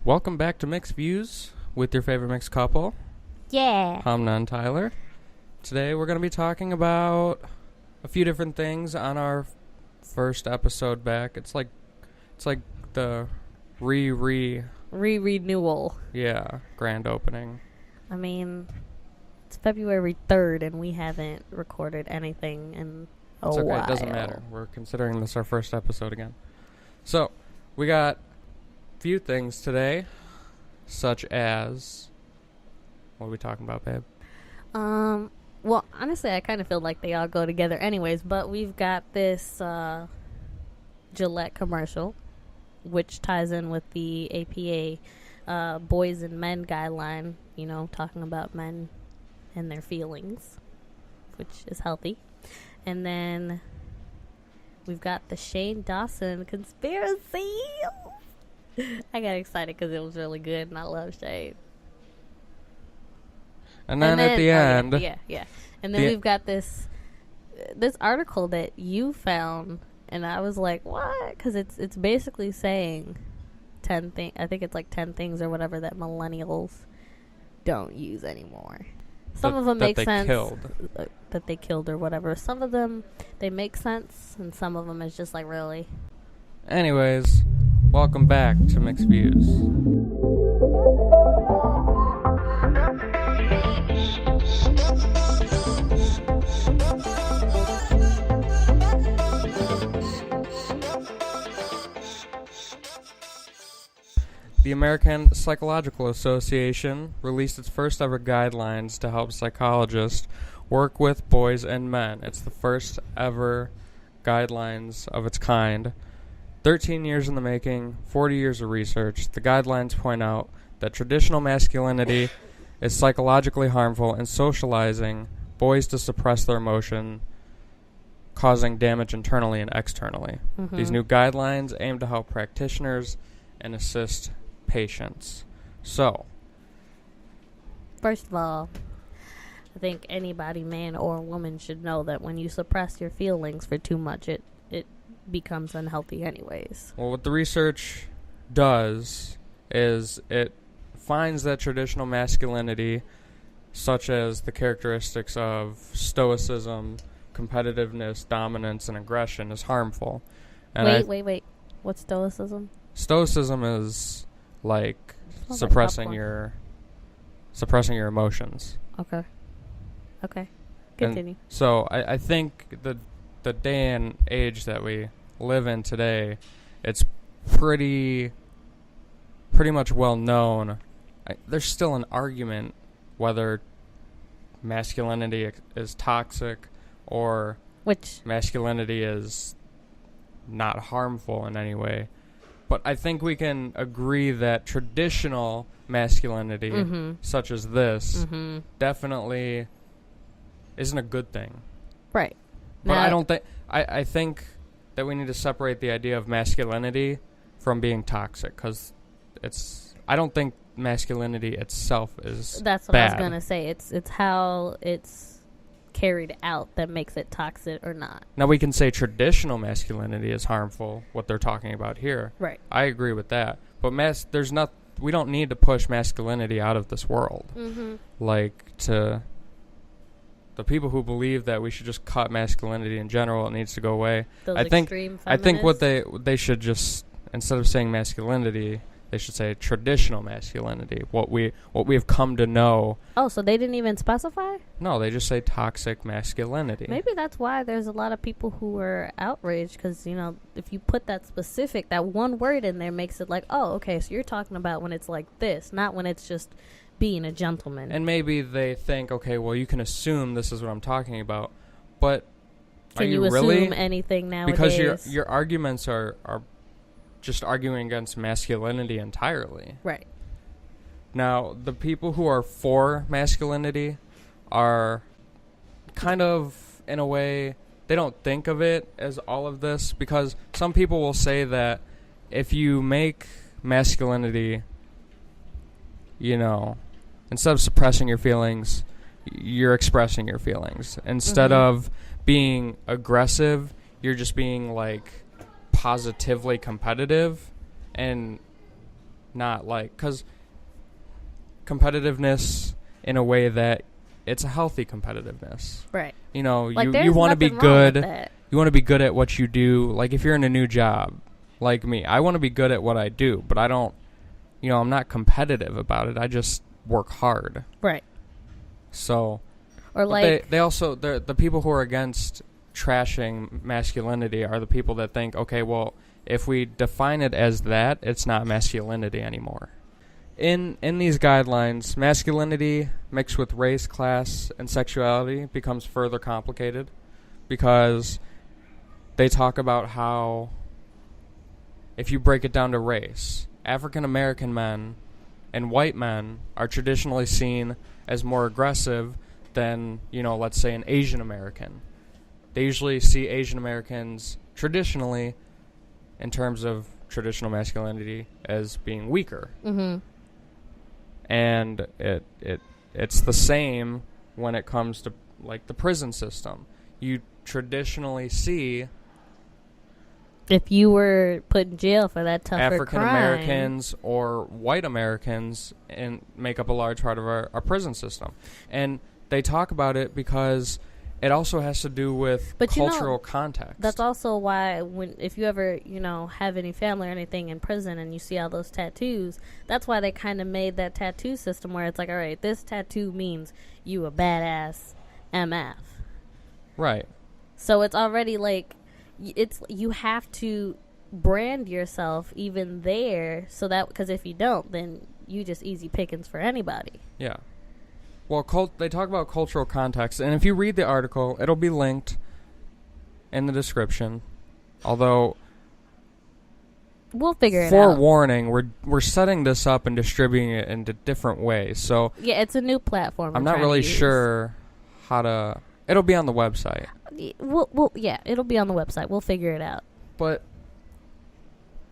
Welcome back to Mixed Views with your favorite mixed couple, Yeah. Humna and Tyler. Today we're going to be talking about a few different things on our first episode back. It's like the Renewal. grand opening. I mean, it's February 3rd and we haven't recorded anything in a It's okay, while. it doesn't matter. We're considering this our first episode again. So, we got few things today, such as, what are we talking about, babe? Well, honestly, I kind of feel like they all go together anyways, but we've got this Gillette commercial, which ties in with the APA boys and men guideline, talking about men and their feelings, which is healthy. And then we've got the Shane Dawson Conspiracies. I got excited because it was really good, and I love Shane. And then at the end... Yeah. And then we've got this article that you found, and I was like, what? Because it's basically saying 10 things. I think it's like 10 things or whatever that millennials don't use anymore. Some of them make sense. That they killed or whatever. Some of them, they make sense, and some of them is just like, really? Anyways, welcome back to Mixed Views. The American Psychological Association released its first ever guidelines to help psychologists work with boys and men. It's the first ever guidelines of its kind. 13 years in the making, 40 years of research. The guidelines point out that traditional masculinity is psychologically harmful and socializing boys to suppress their emotion, causing damage internally and externally. Mm-hmm. These new guidelines aim to help practitioners and assist patients. So, first of all, I think anybody, man or woman, should know that when you suppress your feelings for too much, it becomes unhealthy anyways. well, what the research does is it finds that traditional masculinity, such as the characteristics of stoicism, competitiveness, dominance, and aggression, is harmful. And Wait. What's stoicism? Stoicism is like suppressing your emotions. Okay. Continue. And so I think the day and age that we live in today, it's pretty much well known. There's still an argument whether masculinity is toxic or Which masculinity is not harmful in any way. But I think we can agree that traditional masculinity, such as this, definitely isn't a good thing. right. But Now, I think that we need to separate the idea of masculinity from being toxic, because I don't think masculinity itself is that's what bad. I was gonna say. It's how it's carried out that makes it toxic or not. Now we can say traditional masculinity is harmful, what they're talking about here. Right. I agree with that. But we don't need to push masculinity out of this world. Mm-hmm. Like, to the people who believe that we should just cut masculinity in general, it needs to go away. I think what they should just, instead of saying masculinity, they should say traditional masculinity. What we have come to know. Oh, so they didn't even specify? No, they just say toxic masculinity. Maybe that's why there's a lot of people who are outraged, because, if you put that one word in there makes it like, oh, okay, so you're talking about when it's like this, not when it's just being a gentleman. And maybe they think, okay, well, you can assume this is what I'm talking about, but can are you assume really? Anything nowadays? Because your arguments are just arguing against masculinity entirely. Right. Now, the people who are for masculinity are kind of, in a way, they don't think of it as all of this, because some people will say that if you make masculinity, instead of suppressing your feelings, you're expressing your feelings. Instead of being aggressive, you're just being, like, positively competitive, and not like, because competitiveness in a way that it's a healthy competitiveness. Right. You know, Like, you want to be good. That. You want to be good at what you do. Like, if you're in a new job, like me, I want to be good at what I do, but I don't, I'm not competitive about it. I just work hard. Right. So, or like they also, the people who are against trashing masculinity are the people that think, okay, well, if we define it as that, it's not masculinity anymore. In these guidelines, masculinity mixed with race, class, and sexuality becomes further complicated because they talk about how, if you break it down to race, African American men and white men are traditionally seen as more aggressive than, let's say an Asian American. They usually see Asian Americans traditionally, in terms of traditional masculinity, as being weaker. Mm-hmm. And it's the same when it comes to, like, the prison system. You traditionally see, if you were put in jail for that tougher African Americans or white Americans and make up a large part of our prison system. And they talk about it because it also has to do with cultural context. That's also why if you ever, have any family or anything in prison and you see all those tattoos, that's why they kind of made that tattoo system where it's like, all right, this tattoo means you a badass MF. Right. So it's already like, you have to brand yourself even there, so that, because if you don't, then you just easy pickings for anybody. Yeah. Well, they talk about cultural context, and if you read the article, it'll be linked in the description. Although, we'll figure it out. Forewarning, we're setting this up and distributing it into different ways. So yeah, it's a new platform. I'm not really sure how to. It'll be on the website. It'll be on the website. We'll figure it out. But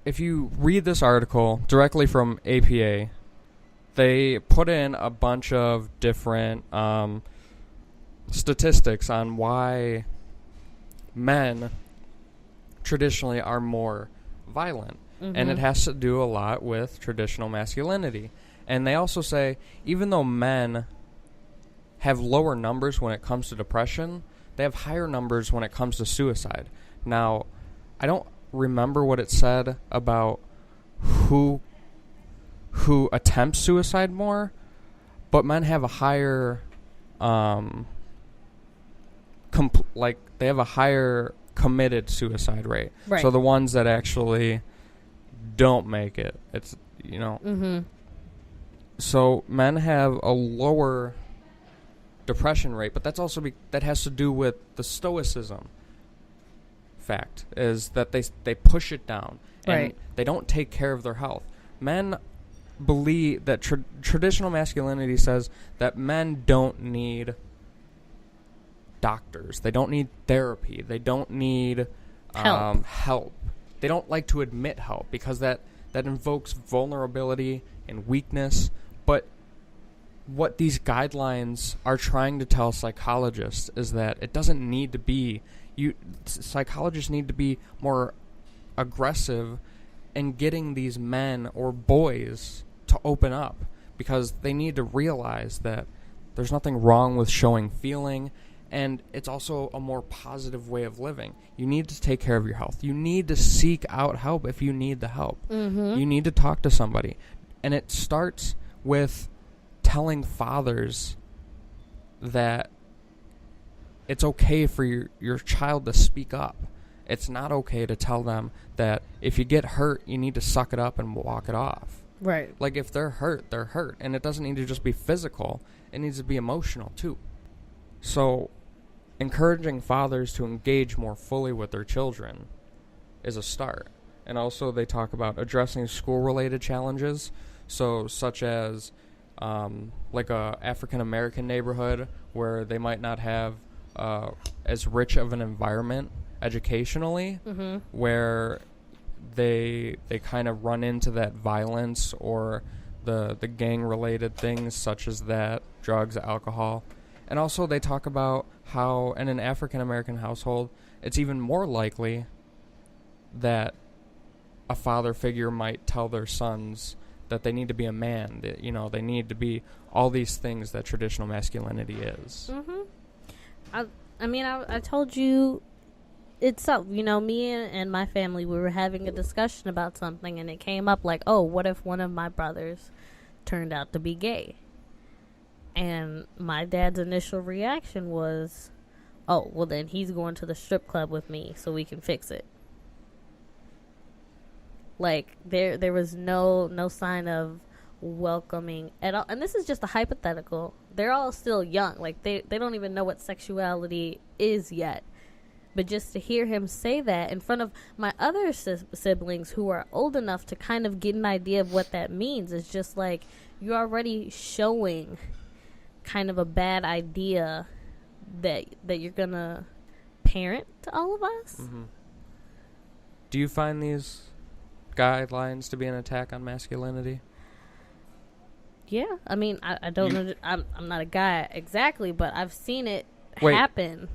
if you read this article directly from APA, they put in a bunch of different statistics on why men traditionally are more violent. Mm-hmm. And it has to do a lot with traditional masculinity. And they also say, even though men have lower numbers when it comes to depression, they have higher numbers when it comes to suicide. Now, I don't remember what it said about who attempts suicide more, but men have a higher they have a higher committed suicide rate. Right. So the ones that actually don't make it, it's Mm-hmm. So men have a lower depression rate, but that's also that has to do with the stoicism fact, is that they push it down, and right. They don't take care of their health. Men believe that traditional masculinity says that men don't need doctors, they don't need therapy, they don't need help. They don't like to admit help because that invokes vulnerability and weakness. But what these guidelines are trying to tell psychologists is that it doesn't need to be. Psychologists need to be more aggressive in getting these men or boys to open up, because they need to realize that there's nothing wrong with showing feeling, and it's also a more positive way of living. You need to take care of your health. You need to seek out help if you need the help. Mm-hmm. You need to talk to somebody. And it starts with telling fathers that it's okay for your child to speak up. It's not okay to tell them that if you get hurt, you need to suck it up and walk it off. Right. Like, if they're hurt, they're hurt. And it doesn't need to just be physical. It needs to be emotional, too. So, encouraging fathers to engage more fully with their children is a start. And also, they talk about addressing school-related challenges. So, such as, like a African-American neighborhood where they might not have as rich of an environment educationally, mm-hmm. where they kind of run into that violence or the gang-related things such as that, drugs, alcohol. And also they talk about how in an African-American household, it's even more likely that a father figure might tell their sons that they need to be a man, that, you know, they need to be all these things that traditional masculinity is. I mean, I told you itself, you know, me and my family, we were having a discussion about something, and it came up like, oh, what if one of my brothers turned out to be gay? And my dad's initial reaction was, oh, well, then he's going to the strip club with me so we can fix it. Like, there was no sign of welcoming at all. And this is just a hypothetical. They're all still young. Like, they don't even know what sexuality is yet. But just to hear him say that in front of my other siblings who are old enough to kind of get an idea of what that means, is just like, you're already showing kind of a bad idea that you're gonna parent to all of us. Do you find these guidelines to be an attack on masculinity? Yeah, I mean, I don't know. I'm not a guy exactly, but I've seen it happen.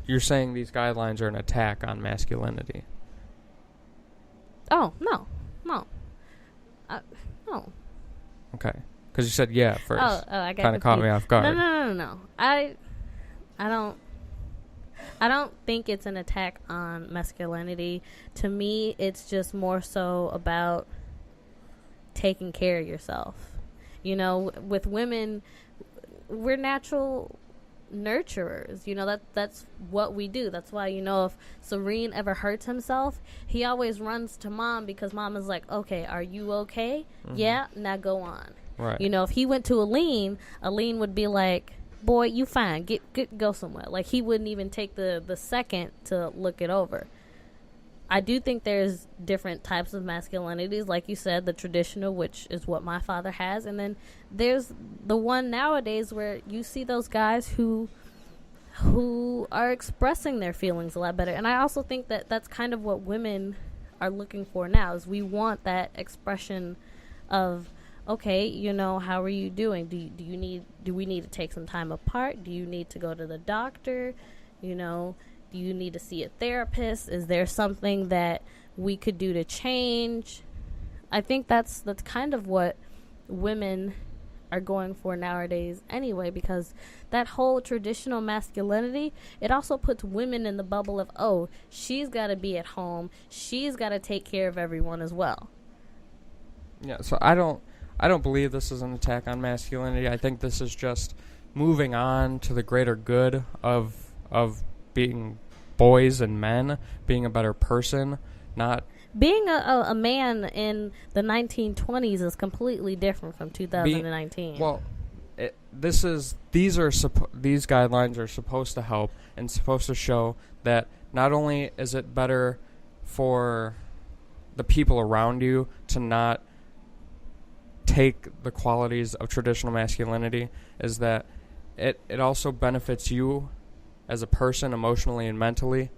You're saying these guidelines are an attack on masculinity? Oh, no. No. Okay. Because you said yeah at first. I got kind of caught me off guard. No. I don't think it's an attack on masculinity. To me, it's just more so about taking care of yourself. You know, with women, we're natural nurturers. You know, that's what we do. That's why, you know, if Serene ever hurts himself, he always runs to mom, because mom is like, okay, are you okay? Yeah, now go on. Right. You know, if he went to Aline would be like, boy, you fine, go somewhere. Like, he wouldn't even take the second to look it over. I do think there's different types of masculinities, like you said, the traditional, which is what my father has, and then there's the one nowadays where you see those guys who are expressing their feelings a lot better. And I also think that that's kind of what women are looking for now, is we want that expression of, okay, you know, how are you doing? Do we need to take some time apart? Do you need to go to the doctor? You know, do you need to see a therapist? Is there something that we could do to change? I think that's kind of what women are going for nowadays anyway, because that whole traditional masculinity, it also puts women in the bubble of, oh, she's got to be at home. She's got to take care of everyone as well. Yeah, so I don't believe this is an attack on masculinity. I think this is just moving on to the greater good of being boys and men, being a better person, not... Being a man in the 1920s is completely different from 2019. These guidelines are supposed to help and supposed to show that not only is it better for the people around you to not take the qualities of traditional masculinity, is that it also benefits you as a person emotionally and mentally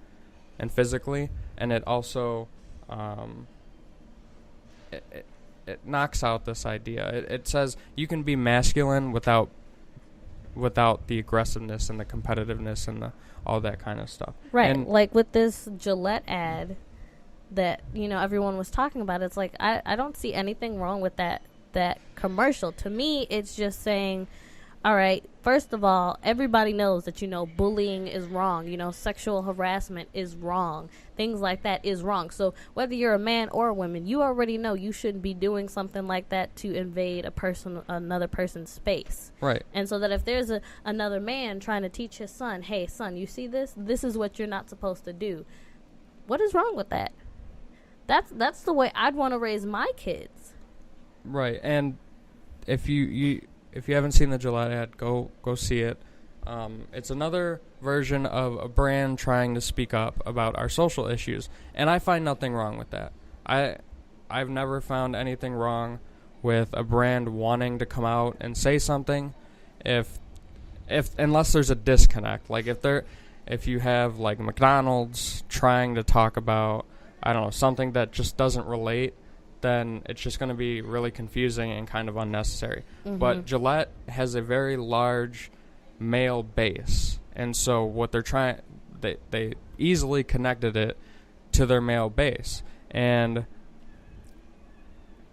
and physically, and it also it knocks out this idea. It says you can be masculine without the aggressiveness and the competitiveness and all that kind of stuff. Right, and like with this Gillette ad that, you know, everyone was talking about, it's like I don't see anything wrong with that commercial. To me, it's just saying, all right, first of all, everybody knows that, you know, bullying is wrong. You know, sexual harassment is wrong. Things like that is wrong. So whether you're a man or a woman, you already know you shouldn't be doing something like that to invade another person's space. Right. And so that if there's another man trying to teach his son, hey, son, you see this? This is what you're not supposed to do. What is wrong with that? That's the way I'd want to raise my kids. Right. And if you haven't seen the Gillette ad, go see it. It's another version of a brand trying to speak up about our social issues, and I find nothing wrong with that. I've never found anything wrong with a brand wanting to come out and say something, if unless there's a disconnect. Like if you have like McDonald's trying to talk about, I don't know, something that just doesn't relate, then it's just going to be really confusing and kind of unnecessary. Mm-hmm. But Gillette has a very large male base, and so what they're trying, they easily connected it to their male base, and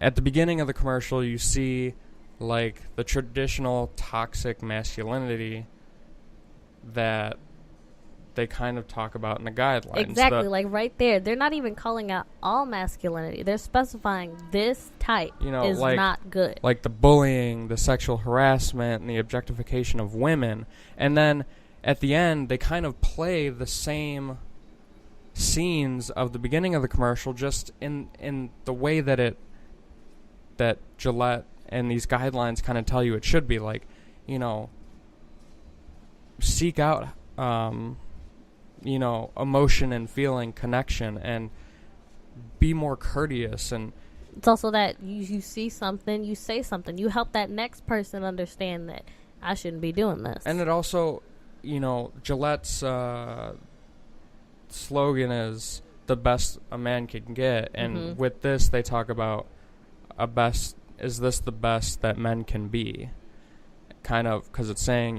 at the beginning of the commercial, you see, like, the traditional toxic masculinity that they kind of talk about in the guidelines. Exactly, like right there. They're not even calling out all masculinity. They're specifying this type is like, not good. Like the bullying, the sexual harassment, and the objectification of women. And then at the end, they kind of play the same scenes of the beginning of the commercial, just in the way that Gillette and these guidelines kind of tell you it should be. Like, seek out emotion and feeling, connection, and be more courteous. And it's also that you see something, you say something, you help that next person understand that I shouldn't be doing this. And it also, Gillette's slogan is the best a man can get, and with this they talk about is this the best that men can be, kind of, because it's saying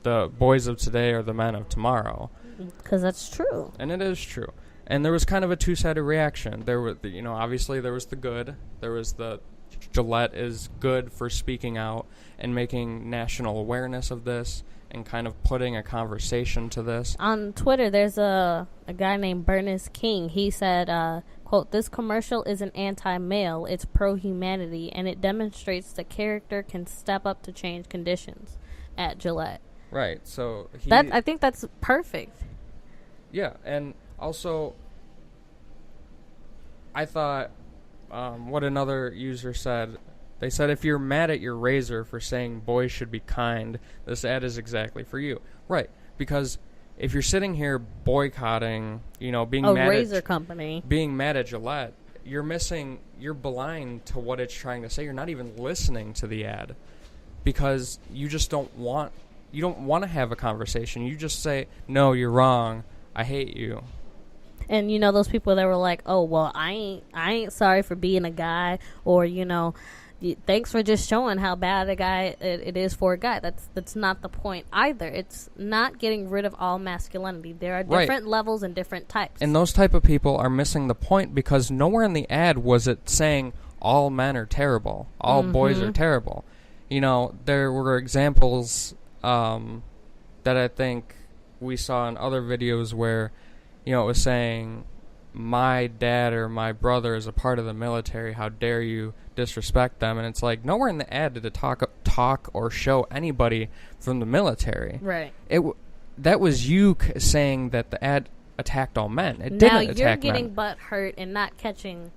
the boys of today are the men of tomorrow. Because that's true. And it is true. And there was kind of a two-sided reaction. There were, obviously there was the good. There was the Gillette is good for speaking out and making national awareness of this and kind of putting a conversation to this. On Twitter, there's a guy named Bernice King. He said, quote, "This commercial isn't anti-male, it's pro-humanity, and it demonstrates the character can step up to change conditions at Gillette." Right, so I think that's perfect. Yeah, and also, I thought what another user said, they said, if you're mad at your razor for saying boys should be kind, this ad is exactly for you. Right, because if you're sitting here boycotting, being a mad razor company, being mad at Gillette, you're blind to what it's trying to say. You're not even listening to the ad because you just don't want to have a conversation. You just say, no, you're wrong, I hate you. And those people that were like, oh, well, I ain't sorry for being a guy, or thanks for just showing how bad a guy it is for a guy. That's not the point either. It's not getting rid of all masculinity. There are different levels and different types. And those type of people are missing the point, because nowhere in the ad was it saying all men are terrible, all boys are terrible. There were examples that I think we saw in other videos where, it was saying, my dad or my brother is a part of the military, how dare you disrespect them. And it's like, nowhere in the ad did it talk or show anybody from the military. Right. That was you saying that the ad attacked all men. It didn't attack men. Now you're getting butt hurt and not catching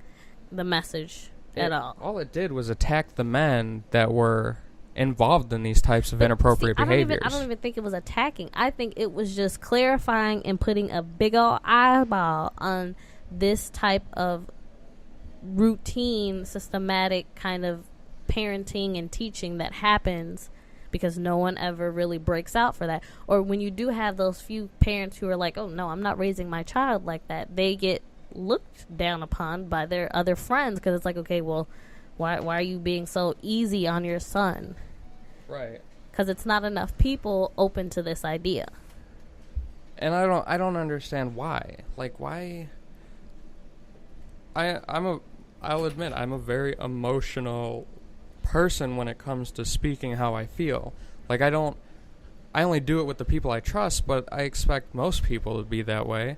the message at all. All it did was attack the men that were involved in these types of inappropriate behaviors. I don't even think it was attacking. I think it was just clarifying and putting a big old eyeball on this type of routine, systematic kind of parenting and teaching that happens, because no one ever really breaks out for that. Or when you do have those few parents who are like, oh no, I'm not raising my child like that, they get looked down upon by their other friends, because it's like, okay, well, why are you being so easy on your son? Right. Because it's not enough people open to this idea. And I don't understand why. Like, why? I'll admit, I'm a very emotional person when it comes to speaking how I feel. Like, I only do it with the people I trust, but I expect most people to be that way.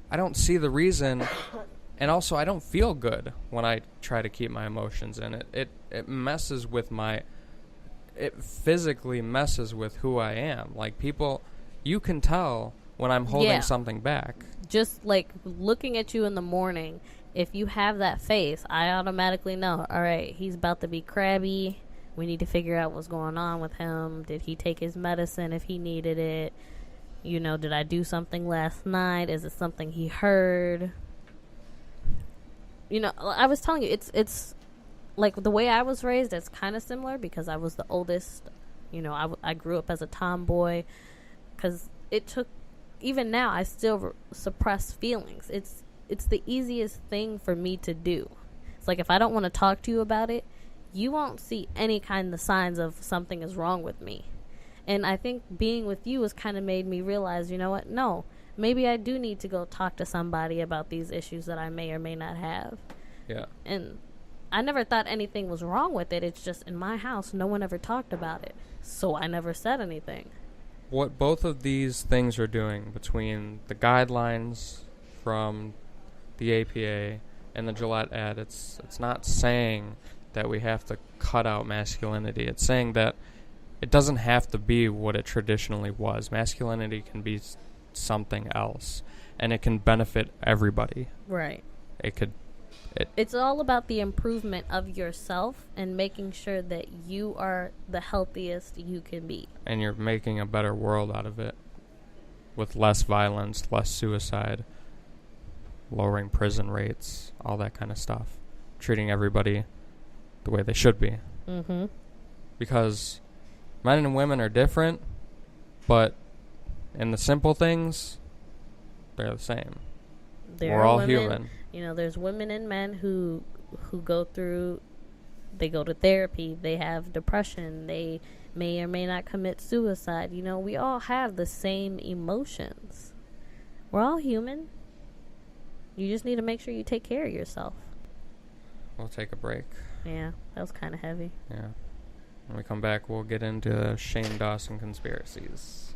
I don't see the reason. And also, I don't feel good when I try to keep my emotions in. It messes with it physically messes with who I am. Like, people, you can tell when I'm holding something back. Just like looking at you in the morning, if you have that face, I automatically know, all right, he's about to be crabby. We need to figure out what's going on with him. Did he take his medicine if he needed it? Did I do something last night? Is it something he heard? I was telling you, it's like the way I was raised, it's kind of similar, because I was the oldest. I grew up as a tomboy, because it took, even now, I still suppress feelings. It's the easiest thing for me to do. It's like, if I don't want to talk to you about it, you won't see any kind of signs of something is wrong with me. And I think being with you has kind of made me realize, you know what, no, maybe I do need to go talk to somebody about these issues that I may or may not have. Yeah. And I never thought anything was wrong with it. It's just in my house, no one ever talked about it. So I never said anything. What both of these things are doing between the guidelines from the APA and the Gillette ad, it's not saying that we have to cut out masculinity. It's saying that it doesn't have to be what it traditionally was. Masculinity can be something else, and it can benefit everybody. Right. It's all about the improvement of yourself and making sure that you are the healthiest you can be. And you're making a better world out of it with less violence, less suicide, lowering prison rates, all that kind of stuff. Treating everybody the way they should be. Mm-hmm. Because men and women are different, but in the simple things, they're the same. We're all human. You know, there's women and men who go through, they go to therapy, they have depression, they may or may not commit suicide. You know, we all have the same emotions. We're all human. You just need to make sure you take care of yourself. We'll take a break. Yeah, that was kind of heavy. Yeah. When we come back, we'll get into Shane Dawson conspiracies.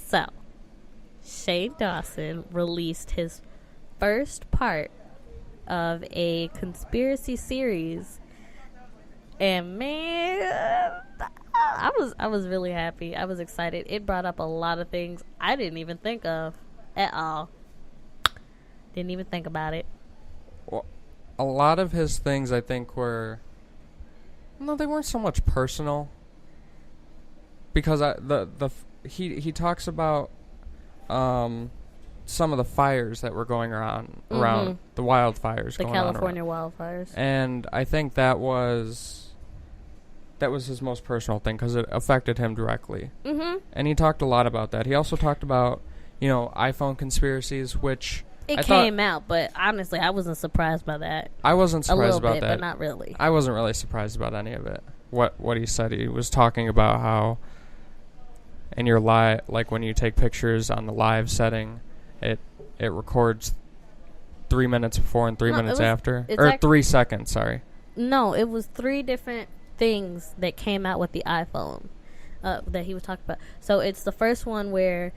So, Shane Dawson released his first part of a conspiracy series, and man, I was really happy. I was excited. It brought up a lot of things I didn't even think of at all. Didn't even think about it. Well, a lot of his things, I think, were... No, they weren't so much personal. Because he talks about some of the fires that were going around the wildfires, the going California on wildfires, and I think that was his most personal thing because it affected him directly. Mm-hmm. And he talked a lot about that. He also talked about iPhone conspiracies, which it came out, but honestly, I wasn't surprised by that. I wasn't surprised about bit, that, but not really. I wasn't really surprised about any of it. What he said, he was talking about how in your live, like when you take pictures on the live setting, it records 3 minutes before and 3 minutes after, or 3 seconds. Sorry. No, it was 3 different things that came out with the iPhone that he was talking about. So it's the first one where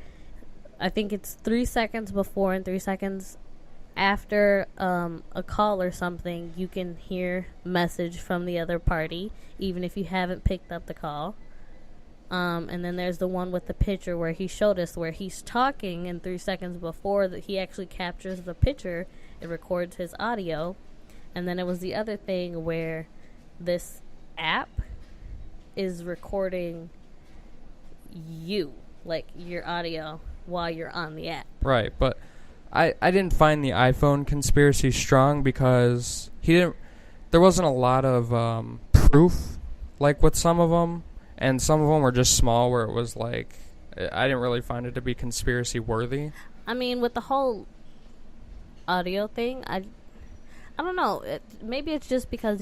I think it's 3 seconds before and 3 seconds after a call or something. You can hear message from the other party, even if you haven't picked up the call. And then there's the one with the picture where he showed us where he's talking, and 3 seconds before that he actually captures the picture, it records his audio. And then it was the other thing where this app is recording you, like your audio, while you're on the app. Right, but I didn't find the iPhone conspiracy strong because there wasn't a lot of proof, like with some of them. And some of them were just small where it was like, I didn't really find it to be conspiracy worthy. I mean, with the whole audio thing, I don't know. Maybe it's just because,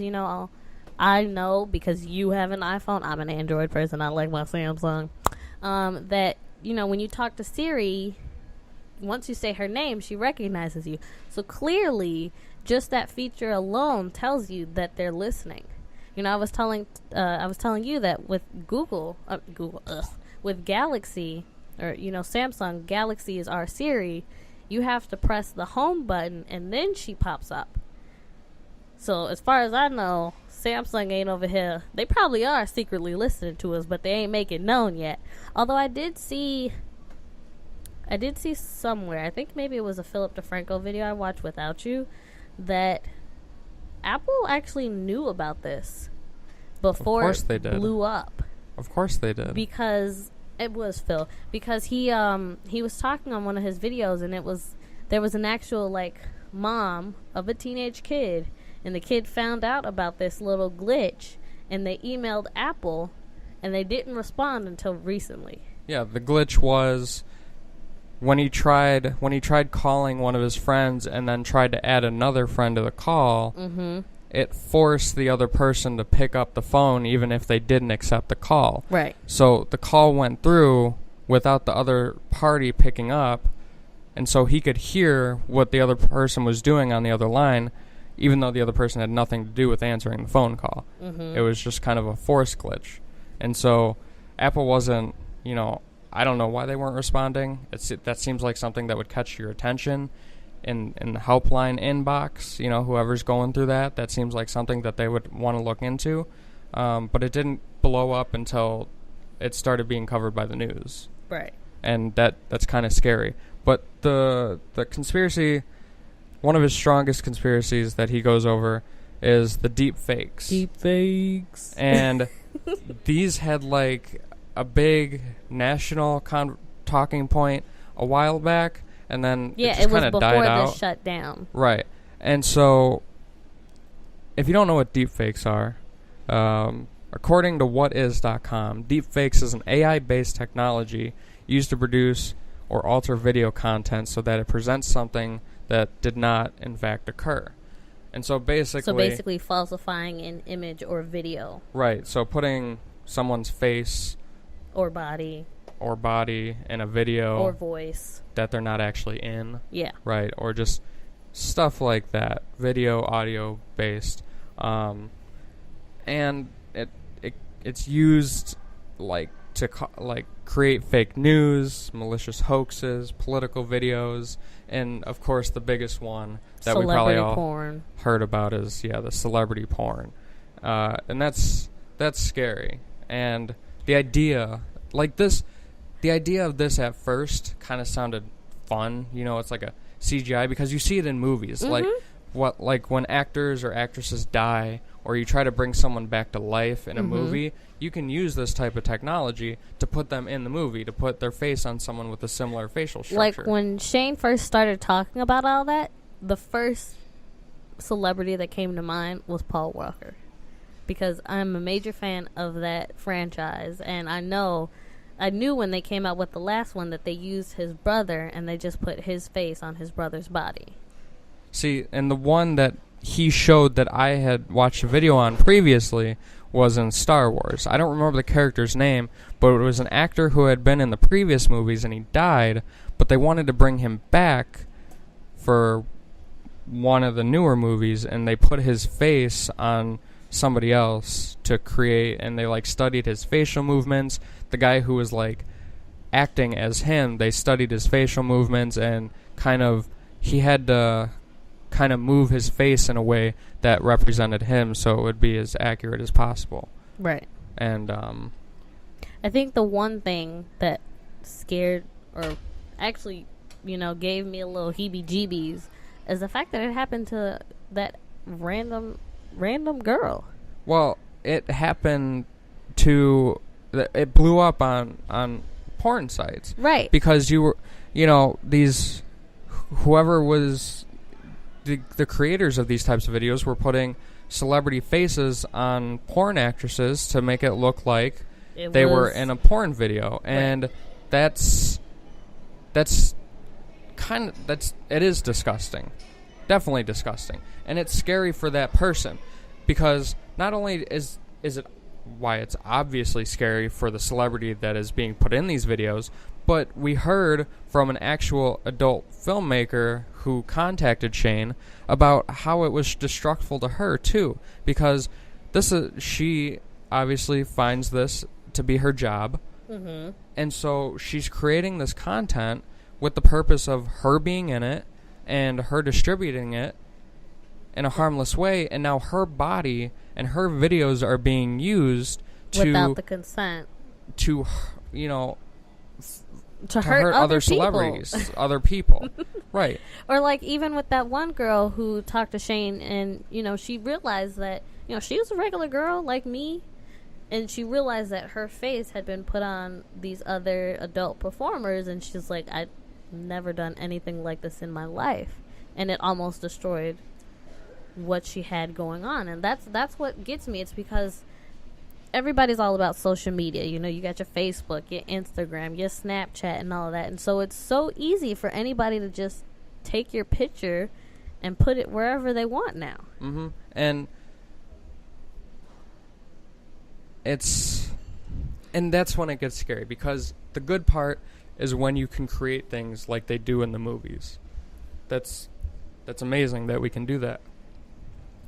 I know because you have an iPhone. I'm an Android person. I like my Samsung. That, when you talk to Siri, once you say her name, she recognizes you. So clearly, just that feature alone tells you that they're listening. I was telling you that with with Galaxy, or Samsung Galaxy is our Siri. You have to press the home button and then she pops up. So as far as I know, Samsung ain't over here. They probably are secretly listening to us, but they ain't make it known yet. Although I did see somewhere, I think maybe it was a Philip DeFranco video I watched without you, that Apple actually knew about this before it blew up. Of course they did. Because it was Phil. Because he was talking on one of his videos, and there was an actual mom of a teenage kid, and the kid found out about this little glitch, and they emailed Apple, and they didn't respond until recently. Yeah, the glitch was when he tried calling one of his friends and then tried to add another friend to the call. Mm-hmm. It forced the other person to pick up the phone even if they didn't accept the call. Right. So the call went through without the other party picking up, and so he could hear what the other person was doing on the other line, even though the other person had nothing to do with answering the phone call. Mm-hmm. It was just kind of a force glitch. And so Apple wasn't, I don't know why they weren't responding. That seems like something that would catch your attention in the helpline inbox. Whoever's going through that seems like something that they would want to look into. But it didn't blow up until it started being covered by the news. Right. And that's kind of scary. But the conspiracy, one of his strongest conspiracies that he goes over is the deep fakes. Deep fakes. And these had like a big national talking point a while back, and then it just kind of died out. before this shut down. Right. And so, if you don't know what deepfakes are, according to whatis.com, deepfakes is an AI-based technology used to produce or alter video content so that it presents something that did not, in fact, occur. And so basically falsifying an image or video. Right. So putting someone's face or body in a video or voice that they're not actually in. Yeah. Right. Or just stuff like that, video, audio based, and it's used to create fake news, malicious hoaxes, political videos, and of course the biggest one that celebrity we probably all porn. Heard about is the celebrity porn, and that's scary. And the idea of this at first kind of sounded fun. It's like a CGI because you see it in movies, Mm-hmm. like when actors or actresses die, or you try to bring someone back to life in a Mm-hmm. movie. You can use this type of technology to put them in the movie, to put their face on someone with a similar facial structure. Like when Shane first started talking about all that, the first celebrity that came to mind was Paul Walker, because I'm a major fan of that franchise, and I knew when they came out with the last one that they used his brother and they just put his face on his brother's body. See, and the one that he showed that I had watched a video on previously was in Star Wars. I don't remember the character's name, but it was an actor who had been in the previous movies and he died, but they wanted to bring him back for one of the newer movies, and they put his face on somebody else to create, and they studied his facial movements. The guy who was acting as him, they studied his facial movements, and he had to move his face in a way that represented him so it would be as accurate as possible. Right. And I think the one thing that scared, or actually, gave me a little heebie-jeebies is the fact that it happened to that random girl. Well, it happened to... It blew up on porn sites. Right. Because you were... whoever was... The creators of these types of videos were putting celebrity faces on porn actresses to make it look like they were in a porn video. And right. it is disgusting. Definitely disgusting. And it's scary for that person, because not only is it why it's obviously scary for the celebrity that is being put in these videos, but we heard from an actual adult filmmaker who contacted Shane about how it was destructive to her too, because she obviously finds this to be her job, mm-hmm. and so she's creating this content with the purpose of her being in it and her distributing it in a harmless way, and now her body and her videos are being used without the consent to hurt other celebrities, other people. Right. Or even with that one girl who talked to Shane, and she realized that she was a regular girl like me, and she realized that her face had been put on these other adult performers, and she's like, I've never done anything like this in my life, and it almost destroyed what she had going on. And that's what gets me. It's because everybody's all about social media. You know, you got your Facebook, your Instagram, your Snapchat, and all of that. And so it's so easy for anybody to just take your picture and put it wherever they want now. Mm-hmm. And that's when it gets scary, because the good part is when you can create things like they do in the movies. That's amazing that we can do that.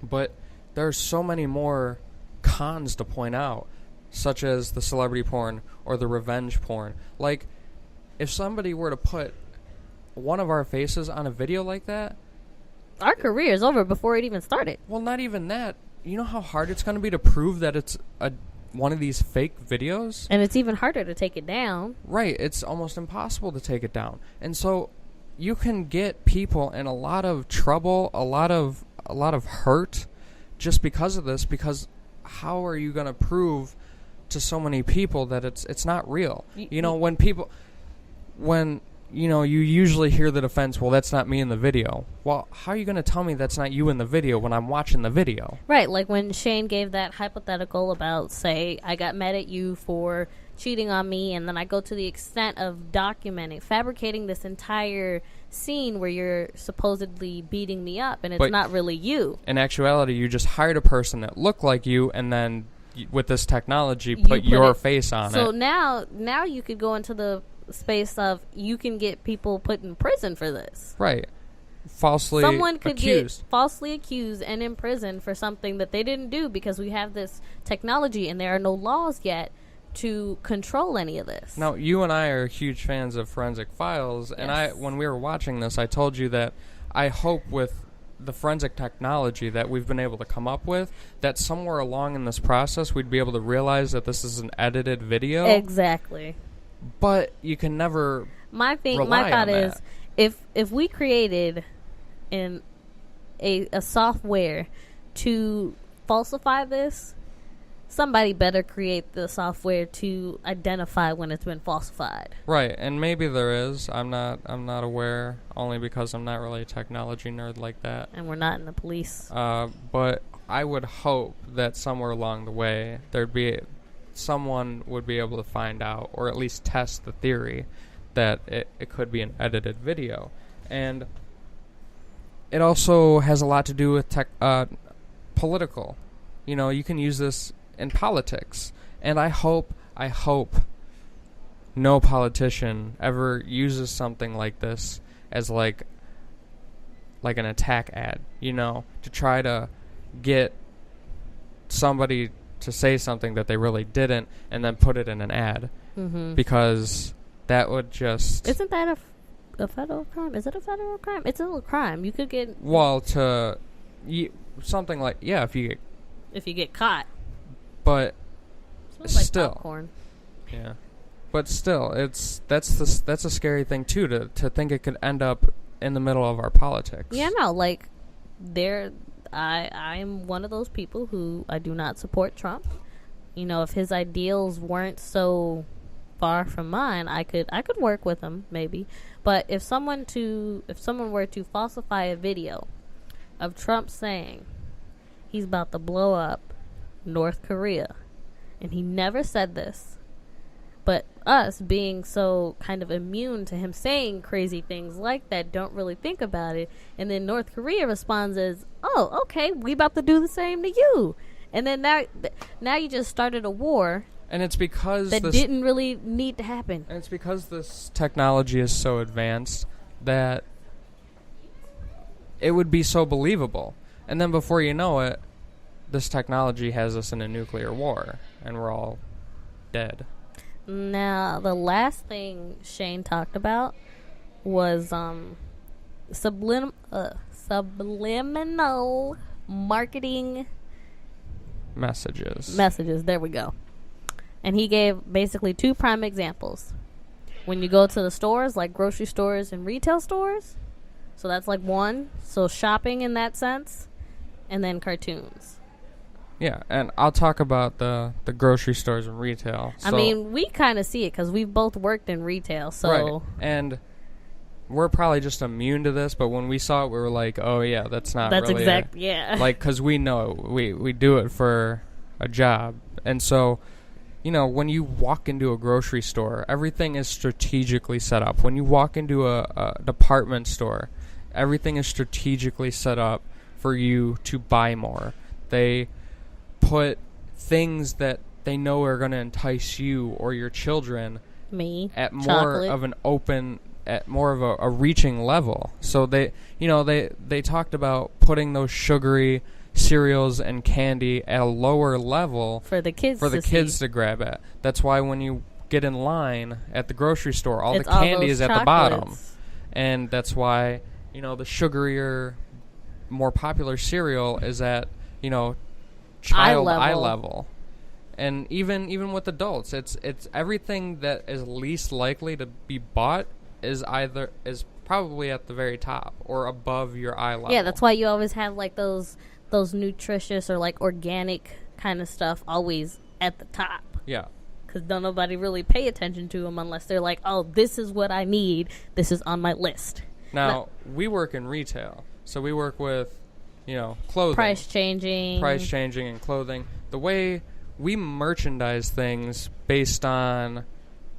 But there are so many more cons to point out, such as the celebrity porn or the revenge porn. Like, if somebody were to put one of our faces on a video like that, our career is over before it even started. Well, not even that. You know how hard it's going to be to prove that it's one of these fake videos? And it's even harder to take it down. Right. It's almost impossible to take it down. And so you can get people in a lot of trouble, a lot of hurt just because of this, because how are you going to prove to so many people that it's not real? You know, when you know, you usually hear the defense, well, that's not me in the video. Well, how are you going to tell me that's not you in the video when I'm watching the video? Right, like when Shane gave that hypothetical about, say, I got mad at you for cheating on me, and then I go to the extent of documenting, fabricating this entire scene where you're supposedly beating me up, and it's not really you. In actuality, you just hired a person that looked like you, and then with this technology, put your face on it. So now you could go into the space of you can get people put in prison for this. Right. Falsely Someone could accused. get falsely accused and in prison for something that they didn't do, because we have this technology and there are no laws yet to control any of this. Now, you and I are huge fans of Forensic Files, and when we were watching this, I told you that I hope with the forensic technology that we've been able to come up with, that somewhere along in this process we'd be able to realize that this is an edited video. Exactly. But you can never my thought is if we created a software to falsify this, somebody better create the software to identify when it's been falsified. Right, and maybe there is. I'm not aware, only because I'm not really a technology nerd like that. And we're not in the police. But I would hope that somewhere along the way someone would be able to find out, or at least test the theory that it could be an edited video. And it also has a lot to do with political. You know, you can use this in politics. And I hope no politician ever uses something like this as like an attack ad, you know, to try to get somebody to say something that they really didn't and then put it in an ad. Mm-hmm. Because that would just... Isn't that a federal crime? Is it a federal crime? It's a crime. You could get... Well, something like... Yeah, if you get caught. But smells like still... popcorn. Yeah. But still, that's a scary thing, too, to think it could end up in the middle of our politics. Yeah, no, like, I'm one of those people who I do not support Trump. You know, if his ideals weren't so far from mine, I could work with him maybe. But if someone were to falsify a video of Trump saying he's about to blow up North Korea, and he never said this, but us being so kind of immune to him saying crazy things like that, don't really think about it. And then North Korea responds as, oh, okay, we about to do the same to you. And then now you just started a war. And it's because that didn't really need to happen. And it's because this technology is so advanced that it would be so believable. And then before you know it, this technology has us in a nuclear war, and we're all dead. Now, the last thing Shane talked about was subliminal marketing messages. There we go. And he gave basically two prime examples. When you go to the stores, like grocery stores and retail stores, so that's like one. So shopping in that sense, and then cartoons. Yeah, and I'll talk about the grocery stores and retail. I mean, we kind of see it because we've both worked in retail. So right. And we're probably just immune to this, but when we saw it, we were like, oh, yeah, that's really exact, yeah. Like, because we know we do it for a job. And so, when you walk into a grocery store, everything is strategically set up. When you walk into a department store, everything is strategically set up for you to buy more. They put things that they know are going to entice you or your children at more chocolate. of an open, at more of a reaching level. So they talked about putting those sugary cereals and candy at a lower level for the kids to grab at. That's why when you get in line at the grocery store, all it's the candy all is at the bottom. And that's why, the sugarier, more popular cereal is at, child eye level. And even with adults, it's everything that is least likely to be bought is probably at the very top or above your eye level. Yeah, that's why you always have like those nutritious or like organic kind of stuff always at the top. Yeah. Because don't nobody really pay attention to them unless they're like, oh, this is what I need. This is on my list. Now, we work in retail. So we work with, clothing. Price changing and clothing. The way we merchandise things based on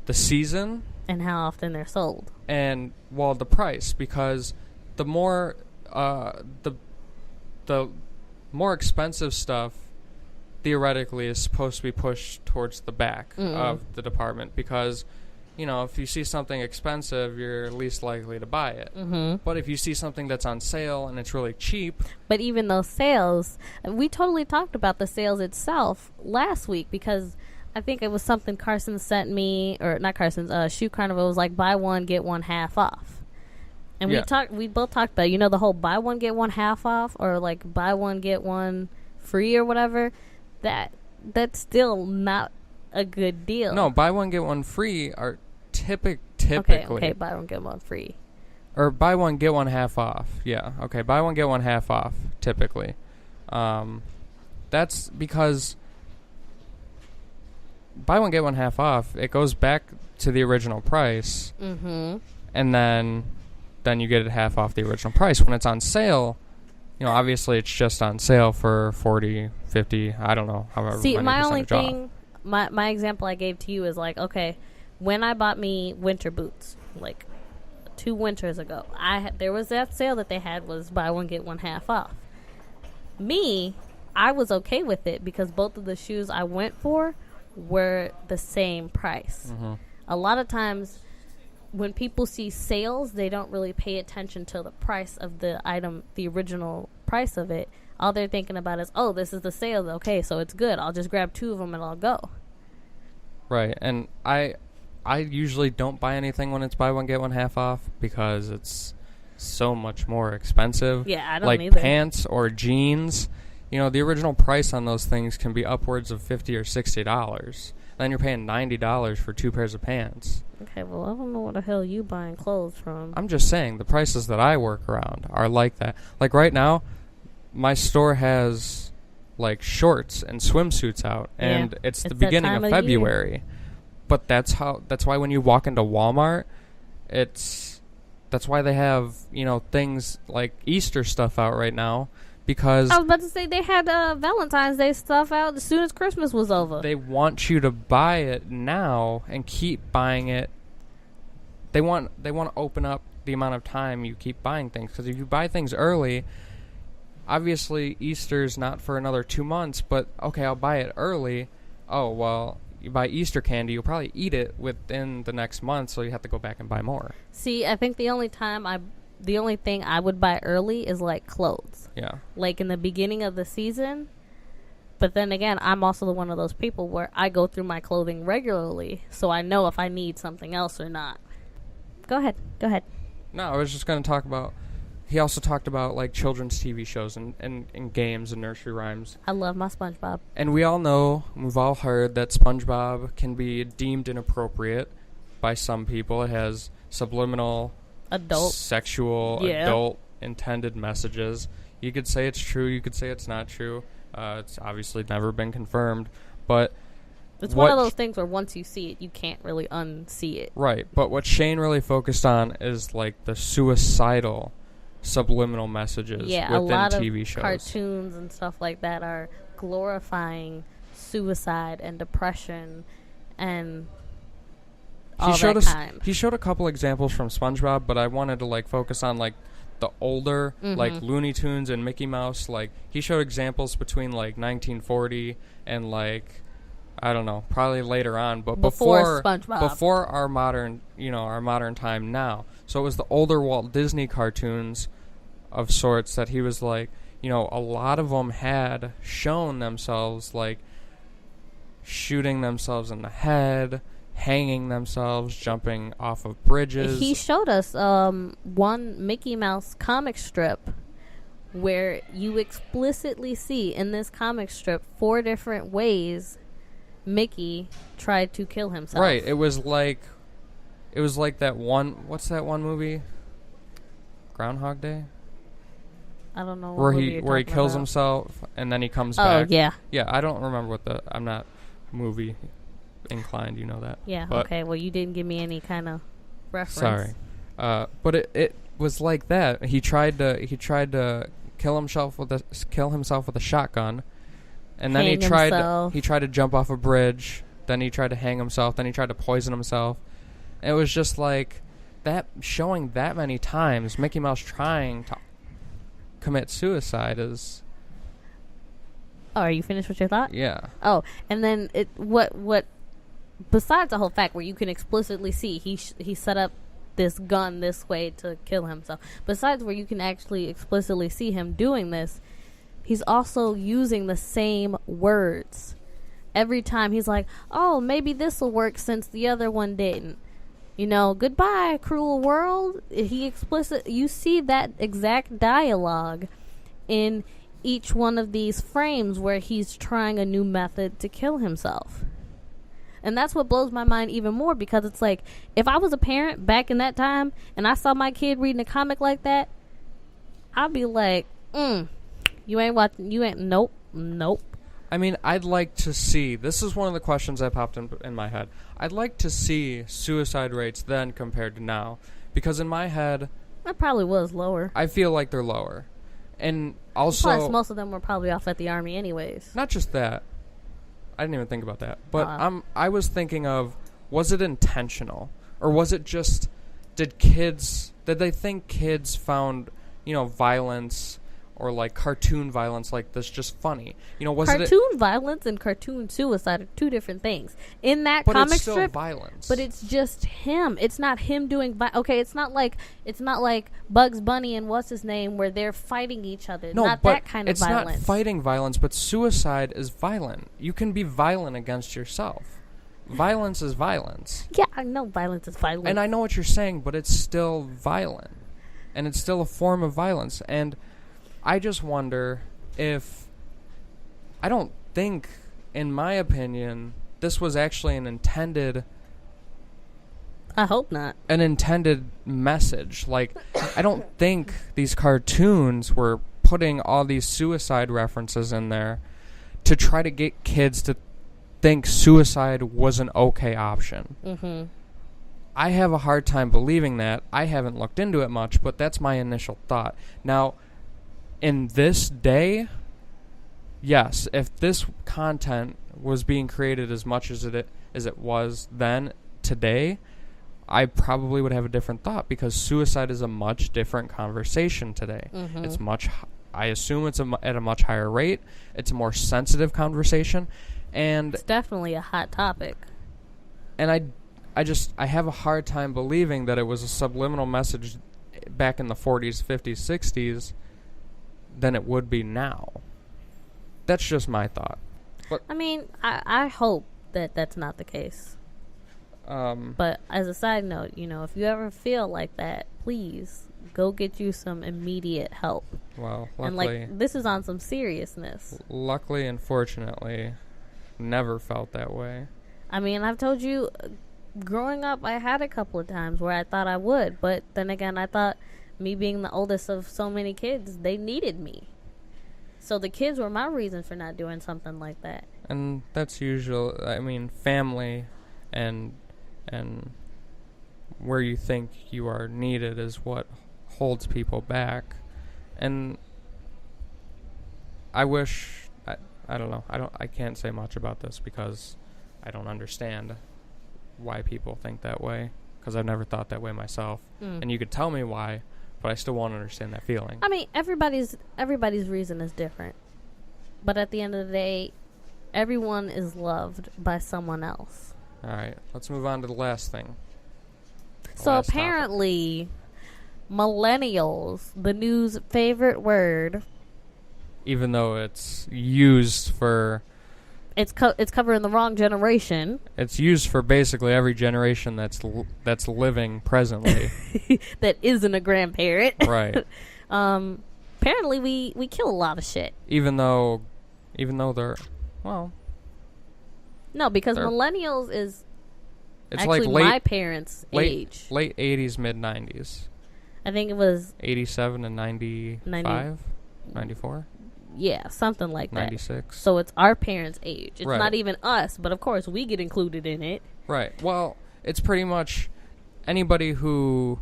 the season. And how often they're sold. And, the price. Because the more, the more expensive stuff theoretically is supposed to be pushed towards the back of the department because, if you see something expensive, you're least likely to buy it. But if you see something that's on sale and it's really cheap. But even those sales, we totally talked about the sales itself last week because I think it was something Carson sent me, or not Carson's, Shoe Carnival was like buy one, get one half off. And we both talked about, the whole buy one, get one half off or like buy one, get one free or whatever. That's still not a good deal. No, buy one, get one free are typically. Okay, buy one, get one free. Or buy one, get one half off. Yeah, okay, buy one, get one half off, typically. That's because buy one, get one half off, it goes back to the original price. And then you get it half off the original price. When it's on sale, obviously it's just on sale for 40, 50, I don't know, however See, many my only percentage thing, my example I gave to you is like, okay, when I bought me winter boots, like 2 winters ago, there was that sale that they had was buy one, get one half off. I was okay with it because both of the shoes I went for were the same price. A lot of times when people see sales, they don't really pay attention to the price of the item, the original price of it. All they're thinking about is, oh, this is the sale. Okay, so it's good. I'll just grab 2 of them and I'll go. Right. And I usually don't buy anything when it's buy one, get one half off because it's so much more expensive. Yeah, I don't like either. Pants or jeans, the original price on those things can be upwards of $50 or $60. Then you're paying $90 for 2 pairs of pants. Okay, well, I don't know what the hell you buying clothes from. I'm just saying, the prices that I work around are like that. Like right now, my store has like shorts and swimsuits out, and it's the beginning of February. Year. But that's why when you walk into Walmart, that's why they have, things like Easter stuff out right now. Because I was about to say they had Valentine's Day stuff out as soon as Christmas was over. They want you to buy it now and keep buying it. They want to open up the amount of time you keep buying things. Because if you buy things early, obviously Easter's not for another 2 months. But okay, I'll buy it early. Oh well, you buy Easter candy, you'll probably eat it within the next month, so you have to go back and buy more. See, I think the only thing I would buy early is like clothes. Yeah. Like in the beginning of the season. But then again, I'm also one of those people where I go through my clothing regularly, so I know if I need something else or not. Go ahead. No, I was just going to talk about, he also talked about like children's TV shows and games and nursery rhymes. I love my SpongeBob. And we all know, we've all heard that SpongeBob can be deemed inappropriate by some people. It has subliminal sexual adult intended messages. You could say it's true, you could say it's not true. It's obviously never been confirmed, but it's one of those things where once you see it, you can't really unsee it. Right, but what Shane really focused on is like the suicidal subliminal messages within a lot TV of shows. Cartoons and stuff like that are glorifying suicide and depression and He showed a couple examples from SpongeBob, but I wanted to like focus on like the older like Looney Tunes and Mickey Mouse. Like he showed examples between like 1940 and like I don't know, probably later on, but before SpongeBob, before our modern time now. So it was the older Walt Disney cartoons of sorts that he was like, a lot of them had shown themselves like shooting themselves in the head, hanging themselves, jumping off of bridges. He showed us one Mickey Mouse comic strip where you explicitly see in this comic strip 4 different ways Mickey tried to kill himself. Right. It was like that one. What's that one movie? Groundhog Day. I don't know. Where he kills himself and then he comes back. Oh yeah. Yeah, I don't remember I'm not movie inclined. You know that. Yeah. But okay. Well, you didn't give me any kind of Sorry. reference. But it was like that. He tried to kill himself with a shotgun. And then he tried to jump off a bridge. Then he tried to hang himself. Then he tried to poison himself. It was just like that, showing that many times Mickey Mouse trying to commit suicide is. Oh, are you finished with your thought? Yeah. Oh, and then what? Besides the whole fact where you can explicitly see he set up this gun this way to kill himself. Besides where you can actually explicitly see him doing this. He's also using the same words. Every time he's like, oh, maybe this will work since the other one didn't. Goodbye, cruel world. You see that exact dialogue in each one of these frames where he's trying a new method to kill himself. And that's what blows my mind even more, because it's like, if I was a parent back in that time and I saw my kid reading a comic like that, I'd be like, you ain't watching. You ain't. Nope. I mean, I'd like to see. This is one of the questions that popped in my head. I'd like to see suicide rates then compared to now, because in my head, it probably was lower. I feel like they're lower, and also plus most of them were probably off at the army anyways. Not just that. I didn't even think about that, but I was thinking of, was it intentional, or was it just did they think kids found violence? Or like cartoon violence like this just funny. Cartoon violence and cartoon suicide are 2 different things. In that but comic it's still strip, violence. But it's just him. It's not him doing it's not like Bugs Bunny and what's his name where they're fighting each other. No, not but that kind of violence. It's not fighting violence, but suicide is violent. You can be violent against yourself. Violence is violence. Yeah, I know violence is violence. And I know what you're saying, but it's still violent. And it's still a form of violence. And I just wonder if... I don't think, in my opinion, this was actually an intended... I hope not. An intended message. Like, I don't think these cartoons were putting all these suicide references in there to try to get kids to think suicide was an okay option. Mm-hmm. I have a hard time believing that. I haven't looked into it much, but that's my initial thought. Now... in this day, yes, if this content was being created as much as it was then, today, I probably would have a different thought, because suicide is a much different conversation today. Mm-hmm. It's I assume it's at a much higher rate. It's a more sensitive conversation, and it's definitely a hot topic. And I have a hard time believing that it was a subliminal message back in the 40s, 50s, 60s. Than it would be now. That's just my thought. But I mean, I hope that that's not the case. But as a side note, if you ever feel like that, please go get you some immediate help. Well, luckily... and this is on some seriousness. Luckily and fortunately, never felt that way. I mean, I've told you, growing up, I had a couple of times where I thought I would. But then again, I thought... me being the oldest of so many kids, they needed me. So the kids were my reason for not doing something like that. And that's usual. I mean, family and where you think you are needed is what holds people back. And I wish I don't know. I can't say much about this because I don't understand why people think that way, because I've never thought that way myself. And you could tell me why, but I still won't understand that feeling. I mean, everybody's reason is different. But at the end of the day, everyone is loved by someone else. All right, let's move on to the last thing. So apparently, millennials, the news' favorite word, even though it's used for... It's covering the wrong generation. It's used for basically every generation that's living presently. That isn't a grandparent. Right. Apparently, we kill a lot of shit. Even though they're... Well... No, because millennials is it's actually like my parents' age. Late 80s, mid 90s. I think it was 87 and 95? 94? Yeah, something like that. 96. So it's our parents' age. It's right. not even us, but of course we get included in it. Right. Well, it's pretty much anybody who...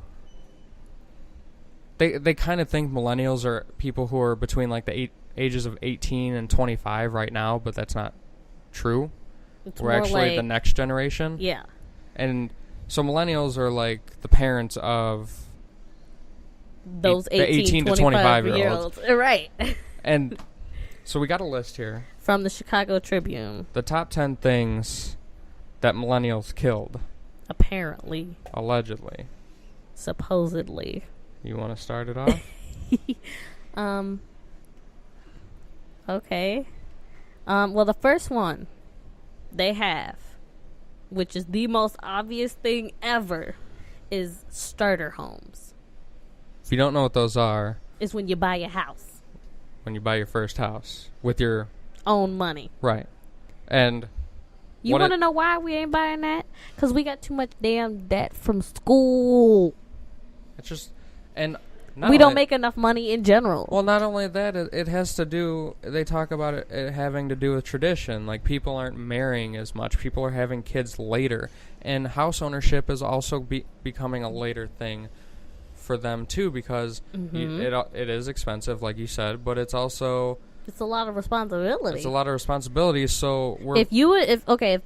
They kind of think millennials are people who are between like the ages of 18 and 25 right now, but that's not true. We're actually the next generation. Yeah. And so millennials are like the parents of those 18 to 25-year-olds. Right. And so we got a list here. From the Chicago Tribune. The top 10 things that millennials killed. Apparently. Allegedly. Supposedly. You want to start it off? Okay. Well, the first one they have, which is the most obvious thing ever, is starter homes. If you don't know what those are... Is when you buy a house. When you buy your first house. With your... own money. Right. And... You want to know why we ain't buying that? Because we got too much damn debt from school. It's just... And... We don't make enough money in general. Well, not only that, it has to do... They talk about it having to do with tradition. Like, people aren't marrying as much. People are having kids later. And house ownership is also becoming a later thing for them, too, because it is expensive, like you said, but it's also... It's a lot of responsibility. It's a lot of responsibility, so we're... If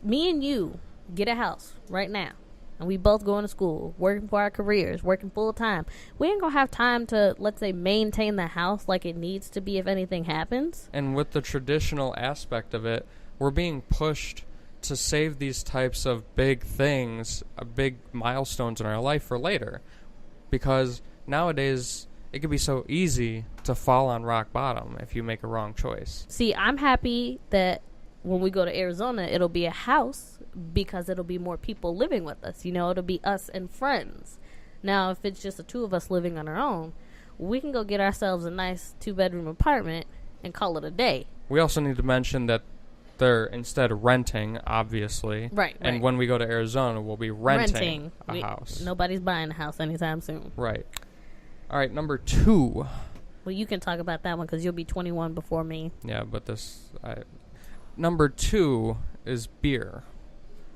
me and you get a house right now, and we both going to school, working for our careers, working full time, we ain't gonna have time to, let's say, maintain the house like it needs to be if anything happens. And with the traditional aspect of it, we're being pushed to save these types of big things, big milestones in our life for later. Because nowadays, it can be so easy to fall on rock bottom if you make a wrong choice. See, I'm happy that when we go to Arizona, it'll be a house because it'll be more people living with us. You know, it'll be us and friends. Now, if it's just the two of us living on our own, we can go get ourselves a nice 2-bedroom apartment and call it a day. We also need to mention that they're instead renting, obviously. Right. And when we go to Arizona, we'll be renting a house. Nobody's buying a house anytime soon. Right. All right, number 2. Well, you can talk about that one because you'll be 21 before me. Yeah, but number 2 is beer.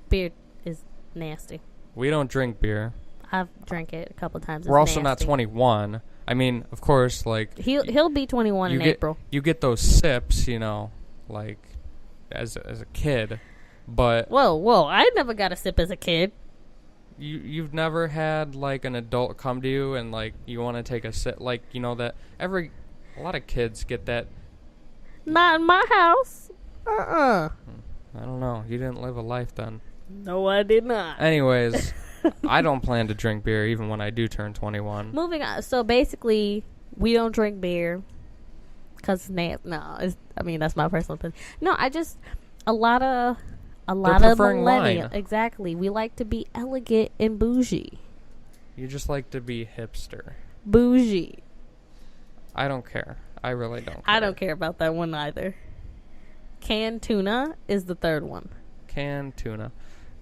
Beer is nasty. We don't drink beer. I've drank it a couple times. We're also not 21. I mean, of course, like... He'll be 21 in April. You get those sips, you know, like, as a kid, but... Whoa, I never got a sip as a kid. You've never had, like, an adult come to you and, like, you want to take a sip, like, you know, that a lot of kids get that... Not in my house. I don't know. You didn't live a life then. No, I did not. Anyways, I don't plan to drink beer even when I do turn 21. Moving on. So, basically, we don't drink beer because I mean, that's my personal opinion. No, a lot of millennials. Wine. Exactly. We like to be elegant and bougie. You just like to be hipster. Bougie. I don't care. I really don't care. I don't care about that one either. Canned tuna is the third one. Canned tuna.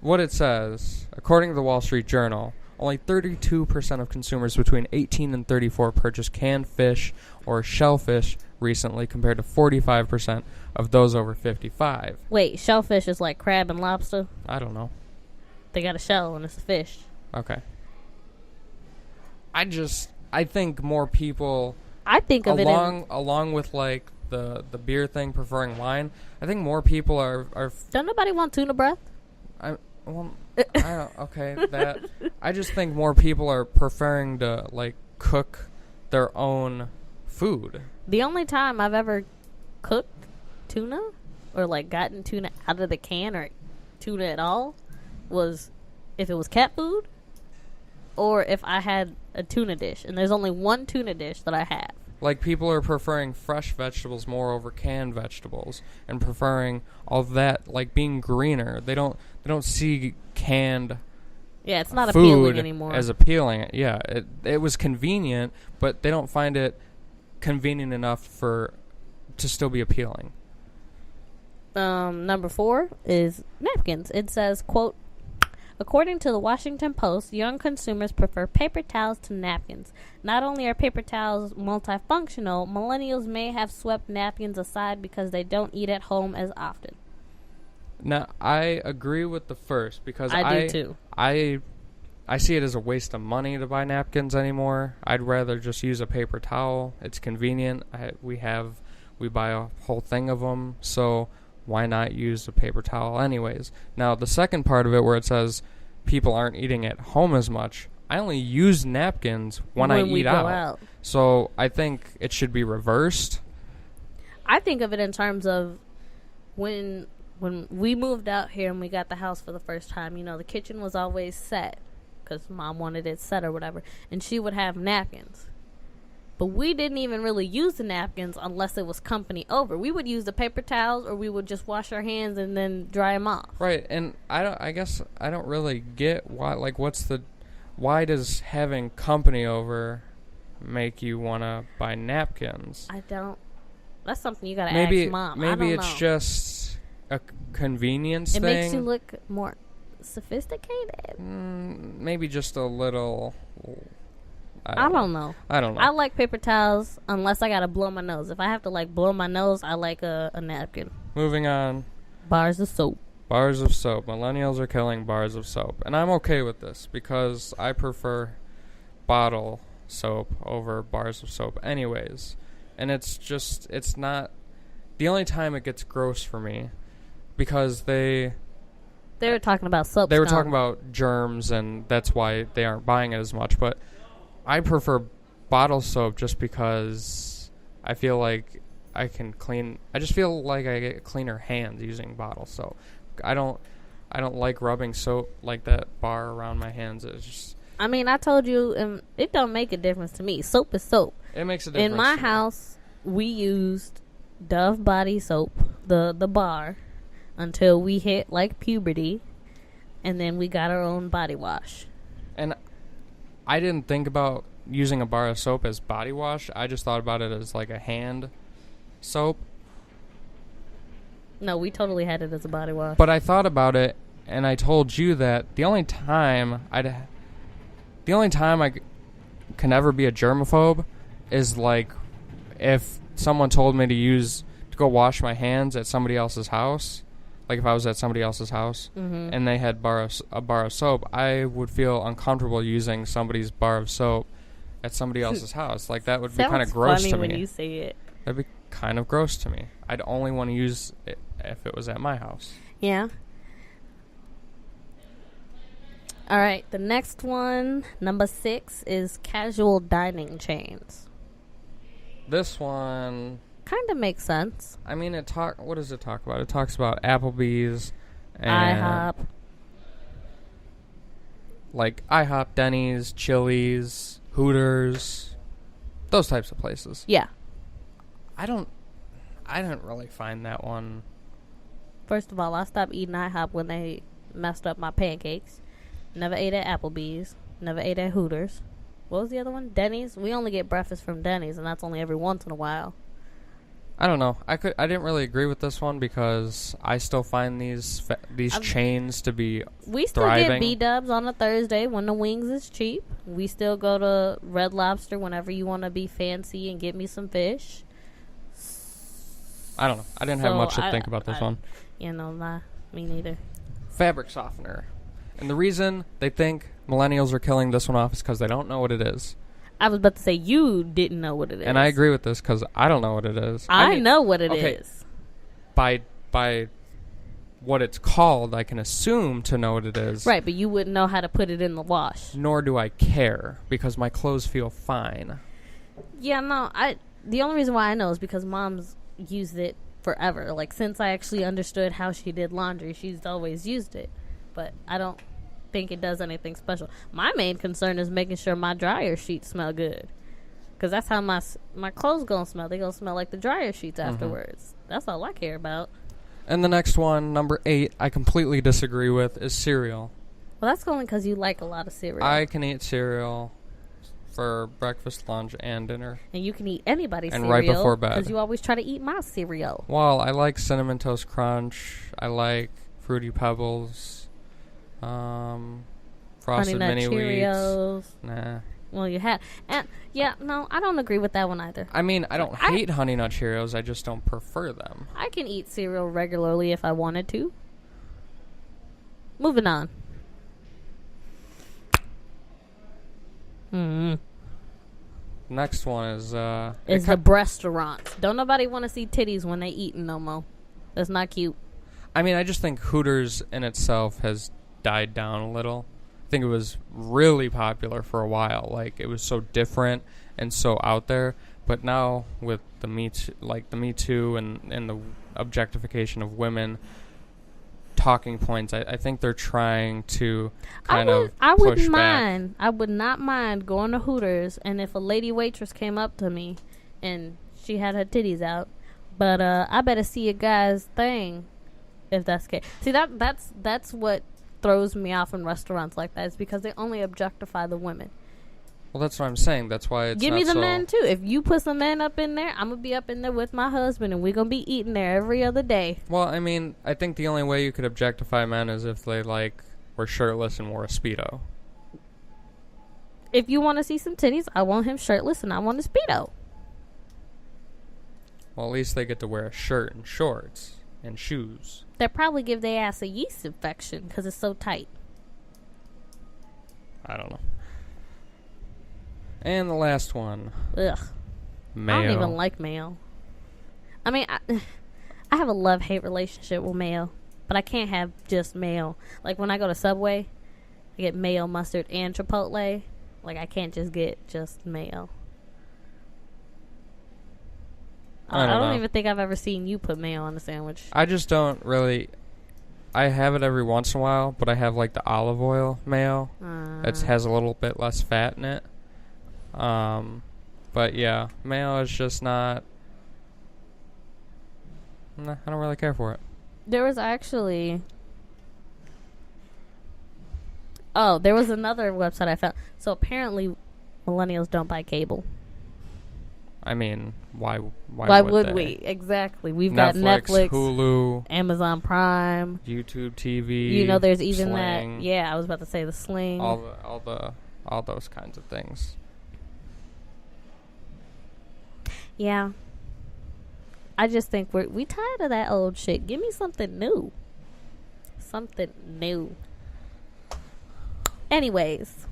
What it says, according to the Wall Street Journal, only 32% of consumers between 18 and 34 purchased canned fish or shellfish recently, compared to 45% of those over 55. Wait, shellfish is like crab and lobster? I don't know. They got a shell and it's a fish. Okay. I think more people... I think of along with like the beer thing, preferring wine. I think more people are. Don't nobody want tuna breath? I don't. Okay, that. I just think more people are preferring to like cook their own food. The only time I've ever cooked tuna or like gotten tuna out of the can or tuna at all was if it was cat food or if I had a tuna dish. And there's only one tuna dish that I have. Like, people are preferring fresh vegetables more over canned vegetables and preferring all that, like, being greener. They don't see canned it's not food appealing anymore. as appealing. Yeah, it was convenient, but they don't find it convenient enough to still be appealing. Number 4 is napkins. It says, quote, according to the Washington Post, young consumers prefer paper towels to napkins. Not only are paper towels multifunctional, millennials may have swept napkins aside because they don't eat at home as often. Now, I agree with the first because I do too. I see it as a waste of money to buy napkins anymore. I'd rather just use a paper towel. It's convenient. We buy a whole thing of them, so why not use a paper towel anyways? Now, the second part of it where it says people aren't eating at home as much, I only use napkins when I eat out. So I think it should be reversed. I think of it in terms of when we moved out here and we got the house for the first time, the kitchen was always set because Mom wanted it set or whatever, and she would have napkins. But we didn't even really use the napkins unless it was company over. We would use the paper towels or we would just wash our hands and then dry them off. Right, and I guess I don't really get why does having company over make you want to buy napkins? I don't. That's something you got to ask Mom. Maybe I don't it's know. Just a convenience thing. It makes you look more sophisticated. Maybe just a little. I don't know. I like paper towels unless I gotta blow my nose. If I have to blow my nose, I like a napkin. Moving on. Bars of soap. Bars of soap. Millennials are killing bars of soap. And I'm okay with this because I prefer bottle soap over bars of soap anyways. And it's not the only time it gets gross for me because they were talking about soap. They were talking about germs and that's why they aren't buying it as much, but I prefer bottle soap just because I feel like I just feel like I get cleaner hands using bottle soap. I don't like rubbing soap like that bar around my hands. It's just. I mean, I told you, it don't make a difference to me. Soap is soap. It makes a difference. In my house, we used Dove body soap, the bar, until we hit puberty, and then we got our own body wash. And I didn't think about using a bar of soap as body wash. I just thought about it as a hand soap. No, we totally had it as a body wash. But I thought about it, and I told you that the only time I can ever be a germaphobe is if someone told me to go wash my hands at somebody else's house. Like if I was at somebody else's house and they had a bar of soap, I would feel uncomfortable using somebody's bar of soap at somebody else's house. That would be kind of gross to me. Sounds funny when you say it. That'd be kind of gross to me. I'd only want to use it if it was at my house. Yeah. All right, the next one, number 6, is casual dining chains. This one kind of makes sense. I mean, what does it talk about? It talks about Applebee's and IHOP. IHOP, Denny's, Chili's, Hooters, those types of places. Yeah. I didn't really find that one. First of all, I stopped eating IHOP when they messed up my pancakes. Never ate at Applebee's. Never ate at Hooters. What was the other one? Denny's. We only get breakfast from Denny's, and that's only every once in a while. I don't know. I didn't really agree with this one because I still find these chains to be We still thriving. get B-dubs on a Thursday when the wings is cheap. We still go to Red Lobster whenever you want to be fancy and get me some fish. I don't know. I didn't have much to think about this one. Nah, me neither. Fabric softener. And the reason they think millennials are killing this one off is because they don't know what it is. I was about to say you didn't know what it is. And I agree with this because I don't know what it is. I mean, know what it is. By what it's called, I can assume to know what it is. Right, but you wouldn't know how to put it in the wash. Nor do I care because my clothes feel fine. Yeah, no, the only reason why I know is because Mom's used it forever. Like, since I actually understood how she did laundry, she's always used it. But I don't think it does anything special. My main concern is making sure my dryer sheets smell good. Because that's how my clothes gonna smell. They gonna smell like the dryer sheets afterwards. That's all I care about. And the next one, number 8, I completely disagree with, is cereal. Well, that's only because you like a lot of cereal. I can eat cereal for breakfast, lunch, and dinner. And you can eat anybody's cereal. And right before bed. Because you always try to eat my cereal. Well, I like Cinnamon Toast Crunch. I like Fruity Pebbles. Frosted Mini Cheerios. Wheats. Nah. Well, you have. And yeah, no, I don't agree with that one either. I mean, I don't hate Honey Nut Cheerios. I just don't prefer them. I can eat cereal regularly if I wanted to. Moving on. Next one is the restaurants. Don't nobody want to see titties when they eating no more. That's not cute. I mean, I just think Hooters in itself has died down a little. I think it was really popular for a while. Like, it was so different and so out there. But now with the Me Too and the objectification of women talking points, I think they're trying to I wouldn't mind. I would not mind going to Hooters, and if a lady waitress came up to me and she had her titties out, but I better see a guy's thing if that's the case. See, that's what throws me off in restaurants like that, is because they only objectify the women. Well, that's what I'm saying. That's why it's give me the men too. If you put some men up in there, I'm gonna be up in there with my husband, and we're gonna be eating there every other day. Well, I mean, I think the only way you could objectify men is if they were shirtless and wore a Speedo. If you want to see some titties, I want him shirtless and I want a Speedo. Well, at least they get to wear a shirt and shorts and shoes. They'll probably give their ass a yeast infection because it's so tight. I don't know. And the last one. Ugh. Mayo. I don't even like mayo. I mean, I have a love-hate relationship with mayo, but I can't have just mayo. Like, when I go to Subway, I get mayo, mustard, and Chipotle. Like, I can't just get just mayo. I don't even think I've ever seen you put mayo on a sandwich. I just don't really. I have it every once in a while, but I have the olive oil mayo. It has a little bit less fat in it. But yeah, mayo is just not. Nah, I don't really care for it. There was actually. Oh, there was another website I found. So apparently, millennials don't buy cable. I mean, why would we? Exactly. We've got Netflix, Hulu, Amazon Prime, YouTube TV. There's even Sling, that. Yeah, I was about to say the Sling. All those kinds of things. Yeah. I just think we tired of that old shit. Give me something new. Something new. Anyways.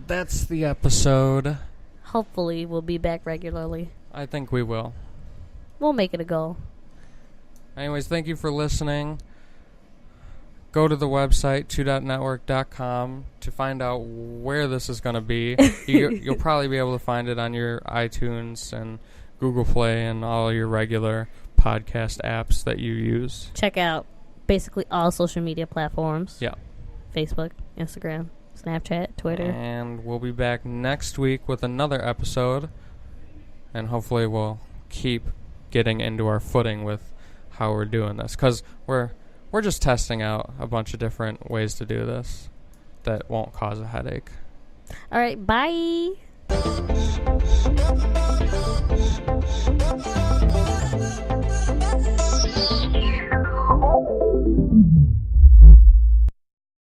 That's the episode. Hopefully we'll be back regularly. I think we will. We'll make it a goal. Anyways, thank you for listening. Go to the website, 2.network.com, to find out where this is going to be. You'll probably be able to find it on your iTunes and Google Play and all your regular podcast apps that you use. Check out basically all social media platforms. Yeah. Facebook, Instagram, Snapchat, Twitter. And we'll be back next week with another episode. And hopefully we'll keep getting into our footing with how we're doing this. Because we're just testing out a bunch of different ways to do this that won't cause a headache. All right, bye.